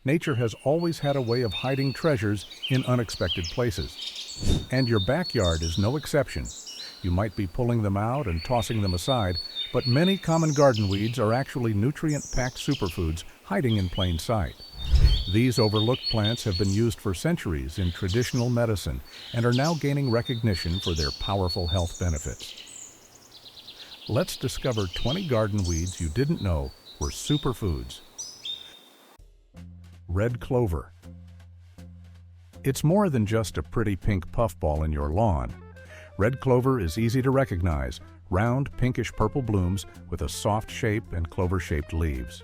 Nature has always had a way of hiding treasures in unexpected places. And your backyard is no exception. You might be pulling them out and tossing them aside, but many common garden weeds are actually nutrient-packed superfoods hiding in plain sight. These overlooked plants have been used for centuries in traditional medicine and are now gaining recognition for their powerful health benefits. Let's discover 20 garden weeds you didn't know were superfoods. Red clover. It's more than just a pretty pink puffball in your lawn. Red clover is easy to recognize, round pinkish-purple blooms with a soft shape and clover-shaped leaves.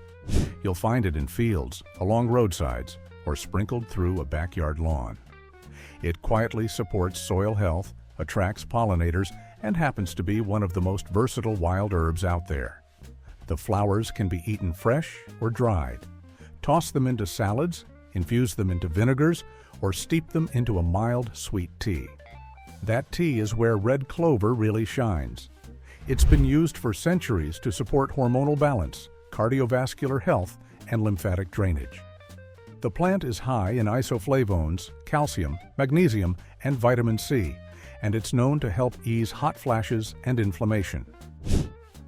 You'll find it in fields, along roadsides, or sprinkled through a backyard lawn. It quietly supports soil health, attracts pollinators, and happens to be one of the most versatile wild herbs out there. The flowers can be eaten fresh or dried. Toss them into salads, infuse them into vinegars, or steep them into a mild, sweet tea. That tea is where red clover really shines. It's been used for centuries to support hormonal balance, cardiovascular health, and lymphatic drainage. The plant is high in isoflavones, calcium, magnesium, and vitamin C, and it's known to help ease hot flashes and inflammation.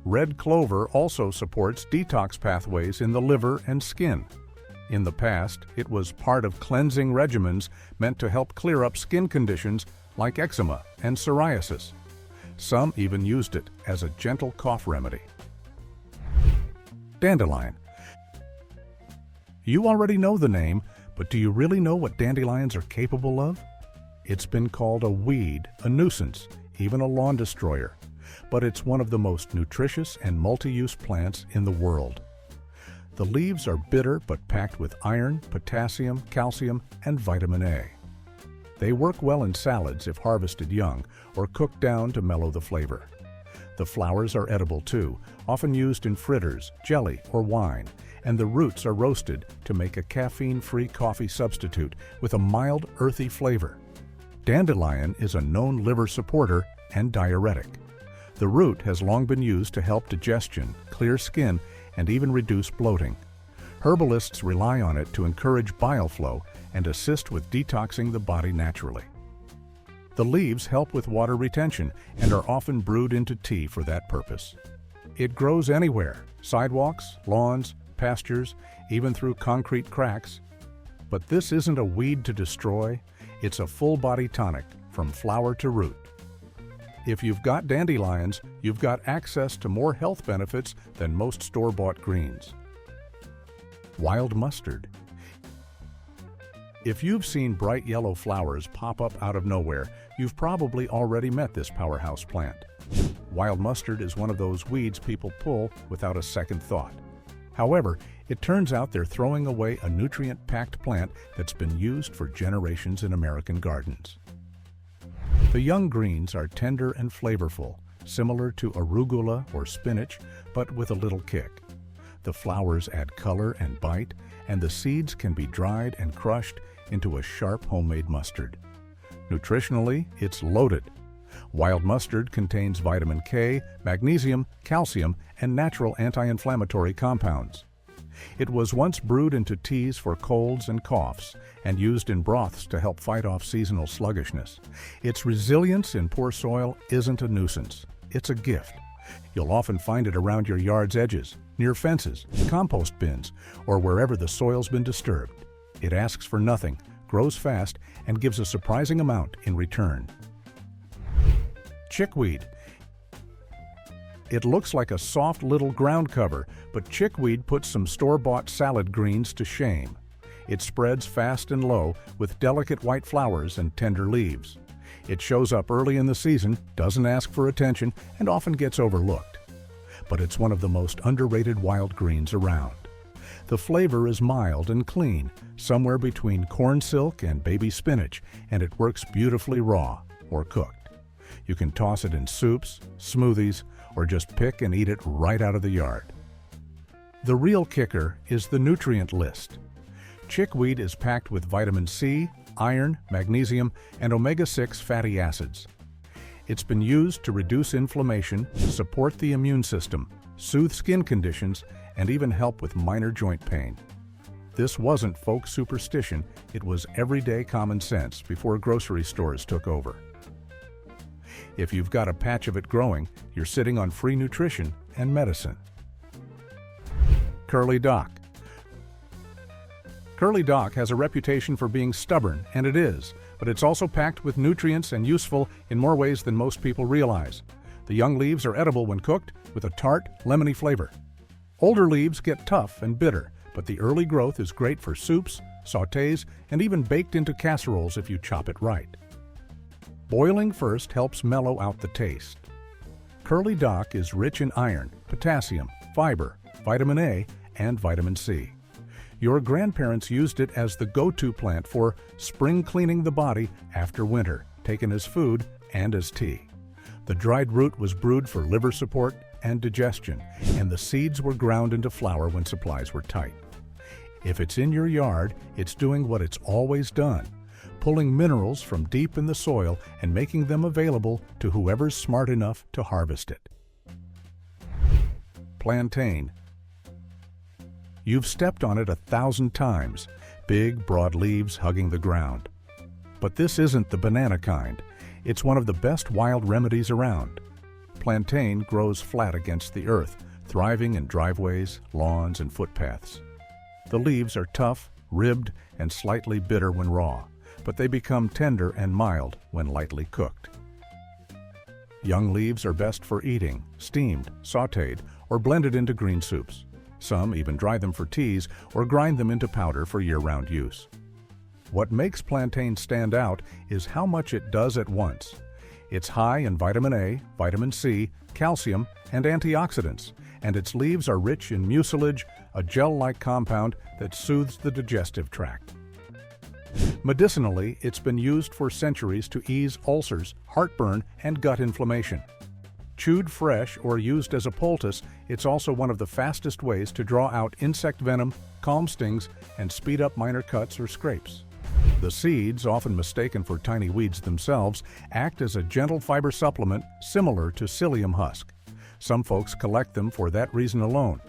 Red clover also supports detox pathways in the liver and skin. In the past, it was part of cleansing regimens meant to help clear up skin conditions like eczema and psoriasis. Some even used it as a gentle cough remedy. Dandelion. You already know the name, but do you really know what dandelions are capable of? It's been called a weed, a nuisance, even a lawn destroyer, but it's one of the most nutritious and multi-use plants in the world. The leaves are bitter but packed with iron, potassium, calcium, and vitamin A. They work well in salads if harvested young or cooked down to mellow the flavor. The flowers are edible too, often used in fritters, jelly, or wine, and the roots are roasted to make a caffeine-free coffee substitute with a mild, earthy flavor. Dandelion is a known liver supporter and diuretic. The root has long been used to help digestion, clear skin, and even reduce bloating. Herbalists rely on it to encourage bile flow and assist with detoxing the body naturally. The leaves help with water retention and are often brewed into tea for that purpose. It grows anywhere, sidewalks, lawns, pastures, even through concrete cracks. But this isn't a weed to destroy, it's a full-body tonic from flower to root. If you've got dandelions, you've got access to more health benefits than most store-bought greens. Wild mustard. If you've seen bright yellow flowers pop up out of nowhere, you've probably already met this powerhouse plant. Wild mustard is one of those weeds people pull without a second thought. However, it turns out they're throwing away a nutrient-packed plant that's been used for generations in American gardens. The young greens are tender and flavorful, similar to arugula or spinach, but with a little kick. The flowers add color and bite, and the seeds can be dried and crushed into a sharp homemade mustard. Nutritionally, it's loaded. Wild mustard contains vitamin K, magnesium, calcium, and natural anti-inflammatory compounds. It was once brewed into teas for colds and coughs and used in broths to help fight off seasonal sluggishness. Its resilience in poor soil isn't a nuisance, it's a gift. You'll often find it around your yard's edges, near fences, compost bins, or wherever the soil's been disturbed. It asks for nothing, grows fast, and gives a surprising amount in return. Chickweed. It looks like a soft little ground cover, but chickweed puts some store-bought salad greens to shame. It spreads fast and low with delicate white flowers and tender leaves. It shows up early in the season, doesn't ask for attention, and often gets overlooked. But it's one of the most underrated wild greens around. The flavor is mild and clean, somewhere between corn silk and baby spinach, and it works beautifully raw or cooked. You can toss it in soups, smoothies, or just pick and eat it right out of the yard. The real kicker is the nutrient list. Chickweed is packed with vitamin C, iron, magnesium, and omega-6 fatty acids. It's been used to reduce inflammation, support the immune system, soothe skin conditions, and even help with minor joint pain. This wasn't folk superstition, it was everyday common sense before grocery stores took over. If you've got a patch of it growing, you're sitting on free nutrition and medicine. Curly Dock. Curly Dock has a reputation for being stubborn, and it is, but it's also packed with nutrients and useful in more ways than most people realize. The young leaves are edible when cooked, with a tart, lemony flavor. Older leaves get tough and bitter, but the early growth is great for soups, sautés, and even baked into casseroles if you chop it right. Boiling first helps mellow out the taste. Curly Dock is rich in iron, potassium, fiber, vitamin A, and vitamin C. Your grandparents used it as the go-to plant for spring cleaning the body after winter, taken as food and as tea. The dried root was brewed for liver support and digestion, and the seeds were ground into flour when supplies were tight. If it's in your yard, it's doing what it's always done, pulling minerals from deep in the soil and making them available to whoever's smart enough to harvest it. Plantain. You've stepped on it 1,000 times, big, broad leaves hugging the ground. But this isn't the banana kind. It's one of the best wild remedies around. Plantain grows flat against the earth, thriving in driveways, lawns, and footpaths. The leaves are tough, ribbed, and slightly bitter when raw, but they become tender and mild when lightly cooked. Young leaves are best for eating, steamed, sautéed, or blended into green soups. Some even dry them for teas or grind them into powder for year-round use. What makes plantain stand out is how much it does at once. It's high in vitamin A, vitamin C, calcium, and antioxidants, and its leaves are rich in mucilage, a gel-like compound that soothes the digestive tract. Medicinally, it's been used for centuries to ease ulcers, heartburn, and gut inflammation. Chewed fresh or used as a poultice, it's also one of the fastest ways to draw out insect venom, calm stings, and speed up minor cuts or scrapes. The seeds, often mistaken for tiny weeds themselves, act as a gentle fiber supplement similar to psyllium husk. Some folks collect them for that reason alone.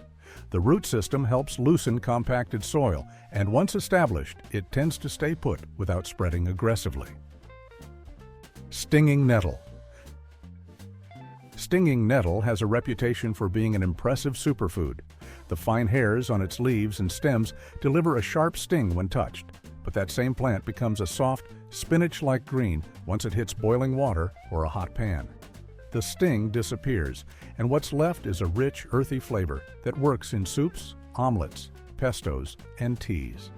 The root system helps loosen compacted soil, and once established, it tends to stay put without spreading aggressively. Stinging nettle. Stinging nettle has a reputation for being an impressive superfood. The fine hairs on its leaves and stems deliver a sharp sting when touched, but that same plant becomes a soft, spinach-like green once it hits boiling water or a hot pan. The sting disappears, and what's left is a rich, earthy flavor that works in soups, omelets, pestos, and teas.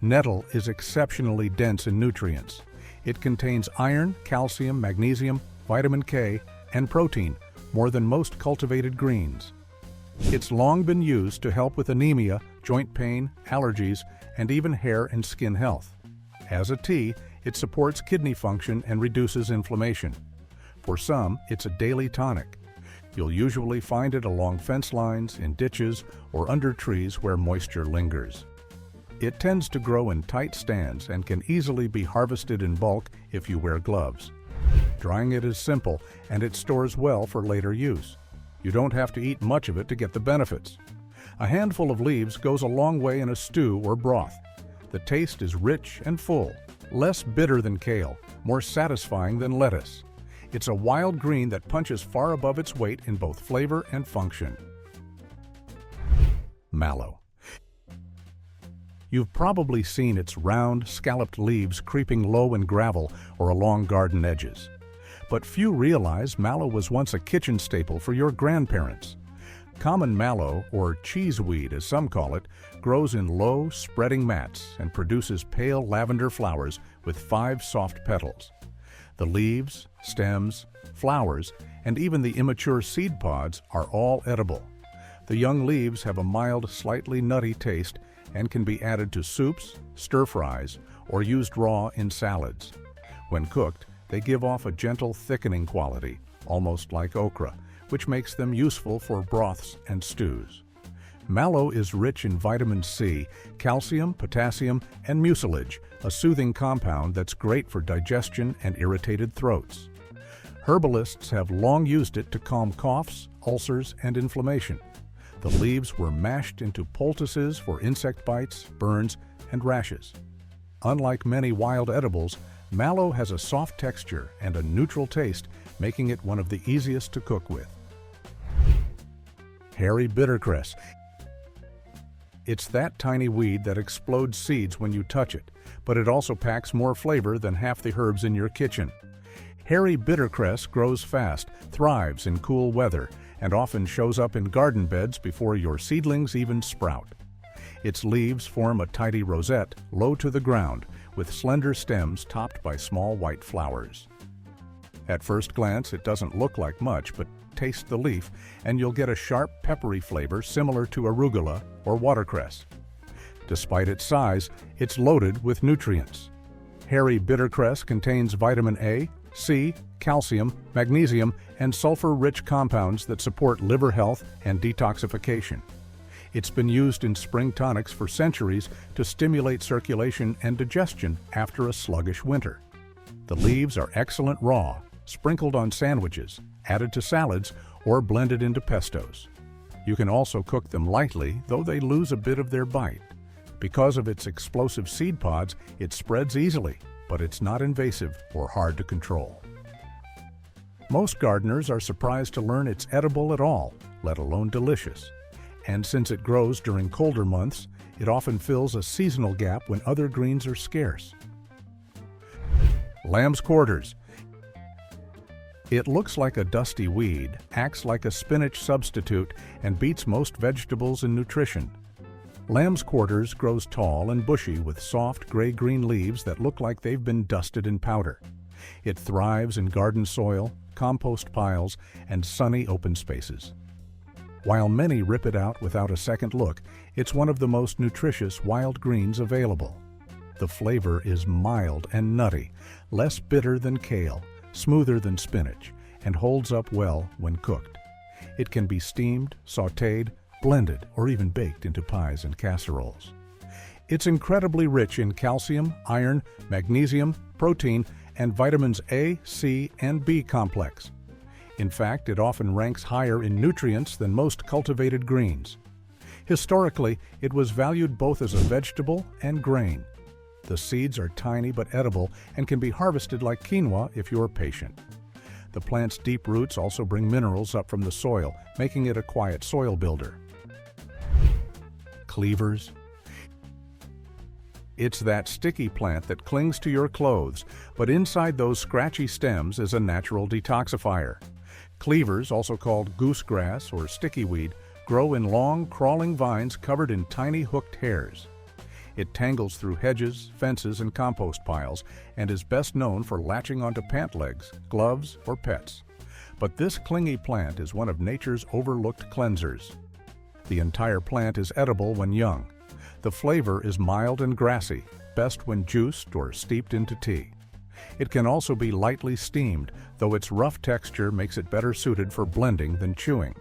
Nettle is exceptionally dense in nutrients. It contains iron, calcium, magnesium, vitamin K, and protein, more than most cultivated greens. It's long been used to help with anemia, joint pain, allergies, and even hair and skin health. As a tea, it supports kidney function and reduces inflammation. For some, it's a daily tonic. You'll usually find it along fence lines, in ditches, or under trees where moisture lingers. It tends to grow in tight stands and can easily be harvested in bulk if you wear gloves. Drying it is simple, and it stores well for later use. You don't have to eat much of it to get the benefits. A handful of leaves goes a long way in a stew or broth. The taste is rich and full, less bitter than kale, more satisfying than lettuce. It's a wild green that punches far above its weight in both flavor and function. Mallow. You've probably seen its round, scalloped leaves creeping low in gravel or along garden edges. But few realize mallow was once a kitchen staple for your grandparents. Common mallow, or cheeseweed as some call it, grows in low, spreading mats and produces pale lavender flowers with 5 soft petals. The leaves, stems, flowers, and even the immature seed pods are all edible. The young leaves have a mild, slightly nutty taste and can be added to soups, stir-fries, or used raw in salads. When cooked, they give off a gentle thickening quality, almost like okra, which makes them useful for broths and stews. Mallow is rich in vitamin C, calcium, potassium, and mucilage, a soothing compound that's great for digestion and irritated throats. Herbalists have long used it to calm coughs, ulcers, and inflammation. The leaves were mashed into poultices for insect bites, burns, and rashes. Unlike many wild edibles, mallow has a soft texture and a neutral taste, making it one of the easiest to cook with. Hairy bittercress. It's that tiny weed that explodes seeds when you touch it, but it also packs more flavor than half the herbs in your kitchen. Hairy bittercress grows fast, thrives in cool weather, and often shows up in garden beds before your seedlings even sprout. Its leaves form a tidy rosette low to the ground, with slender stems topped by small white flowers. At first glance, it doesn't look like much, but taste the leaf and you'll get a sharp, peppery flavor similar to arugula or watercress. Despite its size, it's loaded with nutrients. Hairy bittercress contains vitamin A, C, calcium, magnesium, and sulfur-rich compounds that support liver health and detoxification. It's been used in spring tonics for centuries to stimulate circulation and digestion after a sluggish winter. The leaves are excellent raw, sprinkled on sandwiches, added to salads, or blended into pestos. You can also cook them lightly, though they lose a bit of their bite. Because of its explosive seed pods, it spreads easily, but it's not invasive or hard to control. Most gardeners are surprised to learn it's edible at all, let alone delicious. And since it grows during colder months, it often fills a seasonal gap when other greens are scarce. Lamb's quarters. It looks like a dusty weed, acts like a spinach substitute, and beats most vegetables in nutrition. Lamb's quarters grows tall and bushy with soft gray-green leaves that look like they've been dusted in powder. It thrives in garden soil, compost piles, and sunny open spaces. While many rip it out without a second look, it's one of the most nutritious wild greens available. The flavor is mild and nutty, less bitter than kale, smoother than spinach, and holds up well when cooked. It can be steamed, sautéed, blended, or even baked into pies and casseroles. It's incredibly rich in calcium, iron, magnesium, protein, and vitamins A, C, and B complex. In fact, it often ranks higher in nutrients than most cultivated greens. Historically, it was valued both as a vegetable and grain. The seeds are tiny but edible and can be harvested like quinoa if you're patient. The plant's deep roots also bring minerals up from the soil, making it a quiet soil builder. Cleavers. It's that sticky plant that clings to your clothes, but inside those scratchy stems is a natural detoxifier. Cleavers, also called goosegrass or sticky weed, grow in long, crawling vines covered in tiny hooked hairs. It tangles through hedges, fences, and compost piles, and is best known for latching onto pant legs, gloves, or pets. But this clingy plant is one of nature's overlooked cleansers. The entire plant is edible when young. The flavor is mild and grassy, best when juiced or steeped into tea. It can also be lightly steamed, though its rough texture makes it better suited for blending than chewing.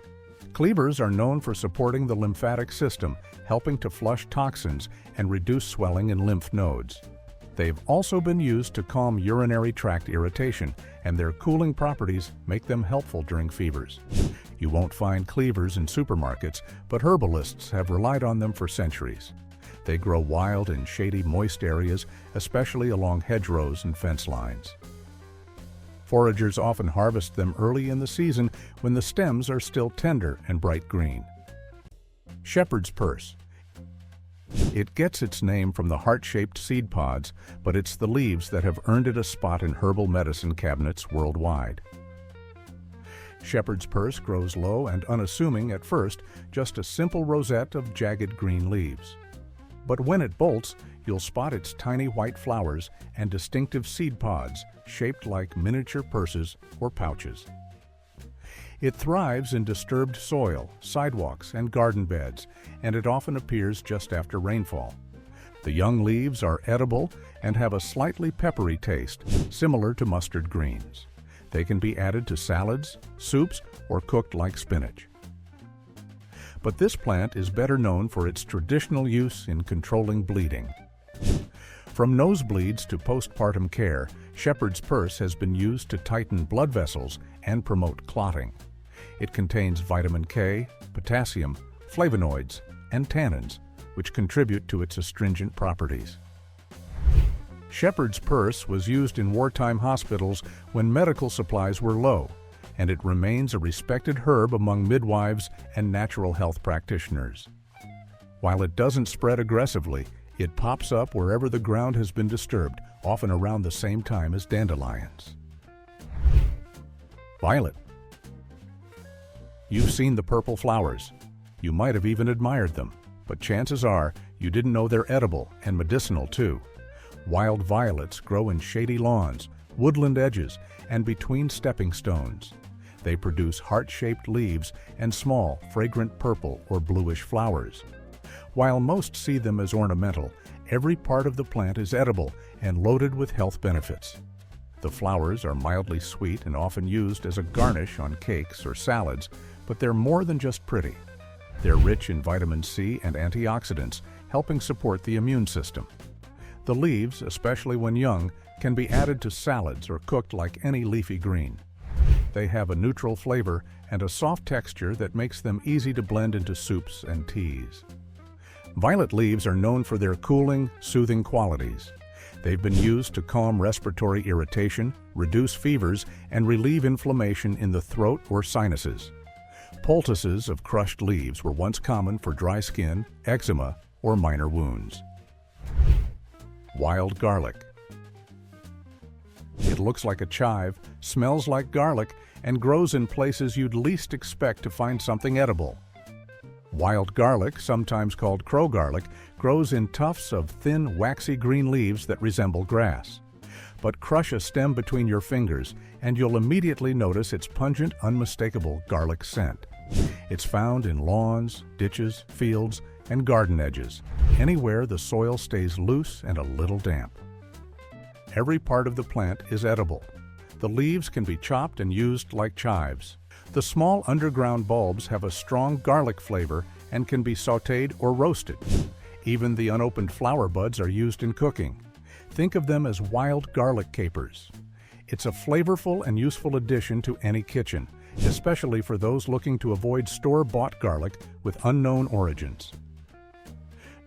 Cleavers are known for supporting the lymphatic system, helping to flush toxins and reduce swelling in lymph nodes. They've also been used to calm urinary tract irritation, and their cooling properties make them helpful during fevers. You won't find cleavers in supermarkets, but herbalists have relied on them for centuries. They grow wild in shady, moist areas, especially along hedgerows and fence lines. Foragers often harvest them early in the season when the stems are still tender and bright green. Shepherd's purse. It gets its name from the heart-shaped seed pods, but it's the leaves that have earned it a spot in herbal medicine cabinets worldwide. Shepherd's purse grows low and unassuming at first, just a simple rosette of jagged green leaves. But when it bolts, you'll spot its tiny white flowers and distinctive seed pods, shaped like miniature purses or pouches. It thrives in disturbed soil, sidewalks, and garden beds, and it often appears just after rainfall. The young leaves are edible and have a slightly peppery taste, similar to mustard greens. They can be added to salads, soups, or cooked like spinach. But this plant is better known for its traditional use in controlling bleeding. From nosebleeds to postpartum care, shepherd's purse has been used to tighten blood vessels and promote clotting. It contains vitamin K, potassium, flavonoids, and tannins, which contribute to its astringent properties. Shepherd's purse was used in wartime hospitals when medical supplies were low, and it remains a respected herb among midwives and natural health practitioners. While it doesn't spread aggressively, it pops up wherever the ground has been disturbed, often around the same time as dandelions. Violet. You've seen the purple flowers. You might have even admired them, but chances are you didn't know they're edible and medicinal too. Wild violets grow in shady lawns, woodland edges, and between stepping stones. They produce heart-shaped leaves and small, fragrant purple or bluish flowers. While most see them as ornamental, every part of the plant is edible and loaded with health benefits. The flowers are mildly sweet and often used as a garnish on cakes or salads, but they're more than just pretty. They're rich in vitamin C and antioxidants, helping support the immune system. The leaves, especially when young, can be added to salads or cooked like any leafy green. They have a neutral flavor and a soft texture that makes them easy to blend into soups and teas. Violet leaves are known for their cooling, soothing qualities. They've been used to calm respiratory irritation, reduce fevers, and relieve inflammation in the throat or sinuses. Poultices of crushed leaves were once common for dry skin, eczema, or minor wounds. Wild garlic. It looks like a chive, smells like garlic, and grows in places you'd least expect to find something edible. Wild garlic, sometimes called crow garlic, grows in tufts of thin, waxy green leaves that resemble grass. But crush a stem between your fingers, and you'll immediately notice its pungent, unmistakable garlic scent. It's found in lawns, ditches, fields, and garden edges, anywhere the soil stays loose and a little damp. Every part of the plant is edible. The leaves can be chopped and used like chives. The small underground bulbs have a strong garlic flavor and can be sautéed or roasted. Even the unopened flower buds are used in cooking. Think of them as wild garlic capers. It's a flavorful and useful addition to any kitchen, especially for those looking to avoid store-bought garlic with unknown origins.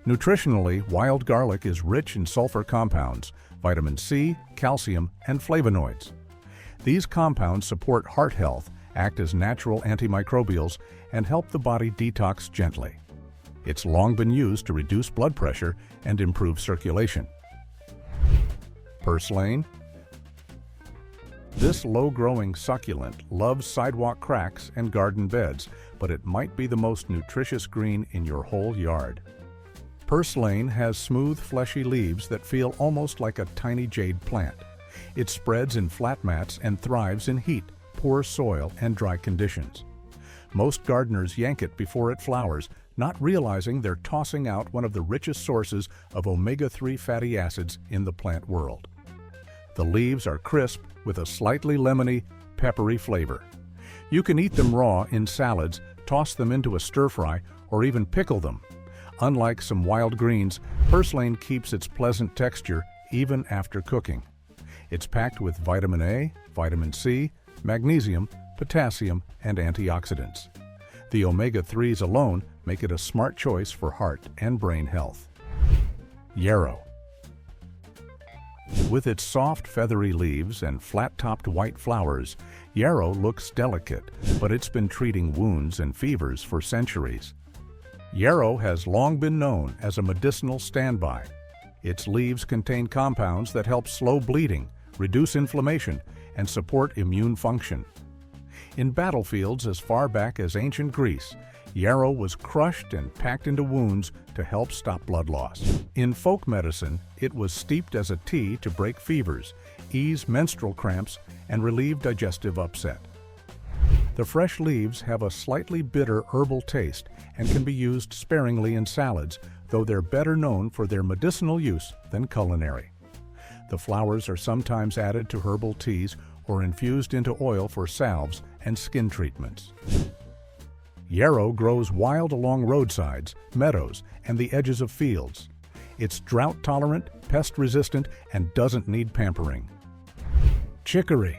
Nutritionally, wild garlic is rich in sulfur compounds, vitamin C, calcium, and flavonoids. These compounds support heart health, act as natural antimicrobials, and help the body detox gently. It's long been used to reduce blood pressure and improve circulation. Purslane. This low-growing succulent loves sidewalk cracks and garden beds, but it might be the most nutritious green in your whole yard. Purslane has smooth, fleshy leaves that feel almost like a tiny jade plant. It spreads in flat mats and thrives in heat, poor soil, and dry conditions. Most gardeners yank it before it flowers, not realizing they're tossing out one of the richest sources of omega-3 fatty acids in the plant world. The leaves are crisp with a slightly lemony, peppery flavor. You can eat them raw in salads, toss them into a stir-fry, or even pickle them. Unlike some wild greens, purslane keeps its pleasant texture even after cooking. It's packed with vitamin A, vitamin C, magnesium, potassium, and antioxidants. The omega-3s alone make it a smart choice for heart and brain health. Yarrow. With its soft, feathery leaves and flat-topped white flowers, yarrow looks delicate, but it's been treating wounds and fevers for centuries. Yarrow has long been known as a medicinal standby. Its leaves contain compounds that help slow bleeding, reduce inflammation, and support immune function. In battlefields as far back as ancient Greece, yarrow was crushed and packed into wounds to help stop blood loss. In folk medicine, it was steeped as a tea to break fevers, ease menstrual cramps, and relieve digestive upset. The fresh leaves have a slightly bitter herbal taste and can be used sparingly in salads, though they're better known for their medicinal use than culinary. The flowers are sometimes added to herbal teas or infused into oil for salves and skin treatments. Yarrow grows wild along roadsides, meadows, and the edges of fields. It's drought-tolerant, pest-resistant, and doesn't need pampering. Chicory.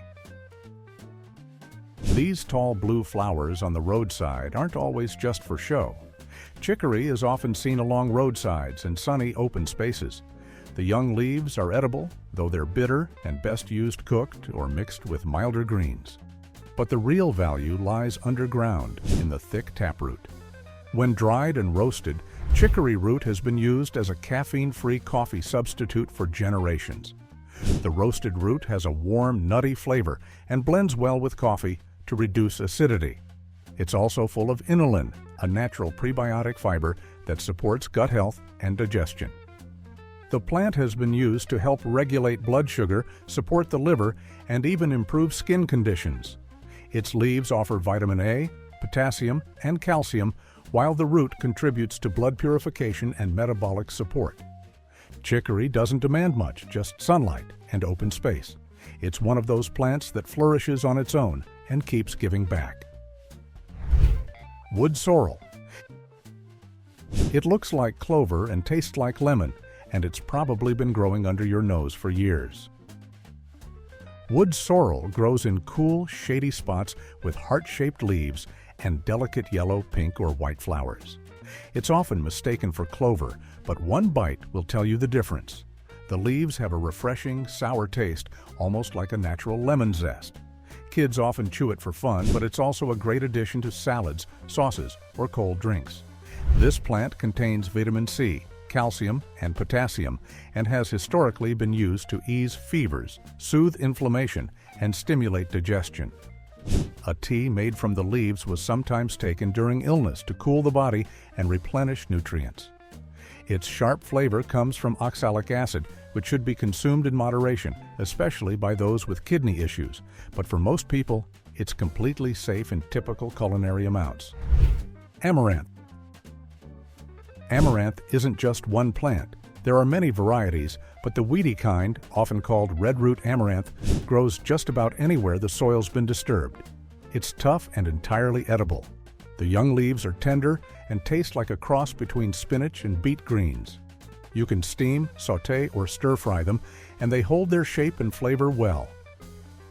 These tall blue flowers on the roadside aren't always just for show. Chicory is often seen along roadsides and sunny open spaces. The young leaves are edible, though they're bitter and best used cooked or mixed with milder greens. But the real value lies underground in the thick taproot. When dried and roasted, chicory root has been used as a caffeine-free coffee substitute for generations. The roasted root has a warm, nutty flavor and blends well with coffee to reduce acidity. It's also full of inulin, a natural prebiotic fiber that supports gut health and digestion. The plant has been used to help regulate blood sugar, support the liver, and even improve skin conditions. Its leaves offer vitamin A, potassium, and calcium, while the root contributes to blood purification and metabolic support. Chicory doesn't demand much, just sunlight and open space. It's one of those plants that flourishes on its own and keeps giving back. Wood sorrel. It looks like clover and tastes like lemon, and it's probably been growing under your nose for years. Wood sorrel grows in cool, shady spots with heart-shaped leaves and delicate yellow, pink, or white flowers. It's often mistaken for clover, but one bite will tell you the difference. The leaves have a refreshing, sour taste, almost like a natural lemon zest. Kids often chew it for fun, but it's also a great addition to salads, sauces, or cold drinks. This plant contains vitamin C, calcium, and potassium, and has historically been used to ease fevers, soothe inflammation, and stimulate digestion. A tea made from the leaves was sometimes taken during illness to cool the body and replenish nutrients. Its sharp flavor comes from oxalic acid, which should be consumed in moderation, especially by those with kidney issues, but for most people, it's completely safe in typical culinary amounts. Amaranth. Amaranth isn't just one plant. There are many varieties, but the weedy kind, often called redroot amaranth, grows just about anywhere the soil's been disturbed. It's tough and entirely edible. The young leaves are tender and taste like a cross between spinach and beet greens. You can steam, sauté, or stir-fry them, and they hold their shape and flavor well.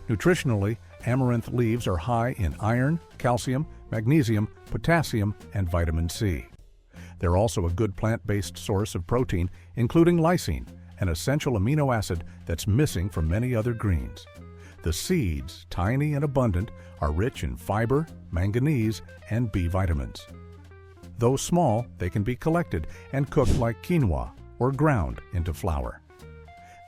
Nutritionally, amaranth leaves are high in iron, calcium, magnesium, potassium, and vitamin C. They're also a good plant-based source of protein, including lysine, an essential amino acid that's missing from many other greens. The seeds, tiny and abundant, are rich in fiber, manganese, and B vitamins. Though small, they can be collected and cooked like quinoa or ground into flour.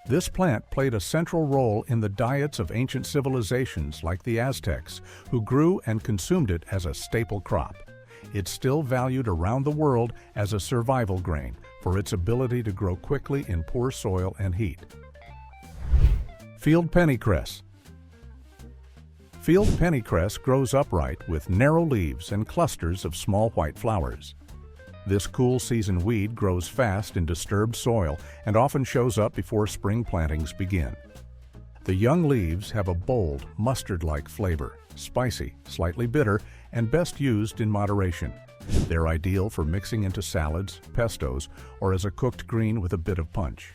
This plant played a central role in the diets of ancient civilizations like the Aztecs, who grew and consumed it as a staple crop. It's still valued around the world as a survival grain for its ability to grow quickly in poor soil and heat. Field pennycress. Field pennycress grows upright with narrow leaves and clusters of small white flowers. This cool season weed grows fast in disturbed soil and often shows up before spring plantings begin. The young leaves have a bold, mustard-like flavor, spicy, slightly bitter, and best used in moderation. They're ideal for mixing into salads, pestos, or as a cooked green with a bit of punch.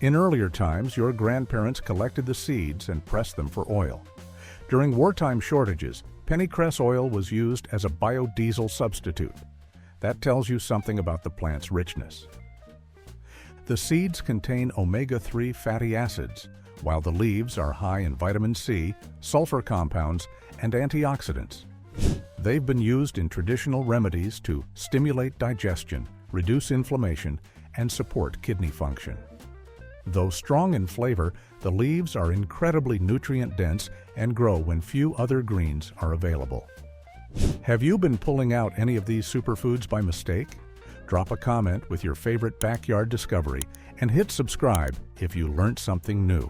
In earlier times, your grandparents collected the seeds and pressed them for oil. During wartime shortages, pennycress oil was used as a biodiesel substitute. That tells you something about the plant's richness. The seeds contain omega-3 fatty acids, while the leaves are high in vitamin C, sulfur compounds, and antioxidants. They've been used in traditional remedies to stimulate digestion, reduce inflammation, and support kidney function. Though strong in flavor, the leaves are incredibly nutrient-dense and grow when few other greens are available. Have you been pulling out any of these superfoods by mistake? Drop a comment with your favorite backyard discovery and hit subscribe if you learned something new.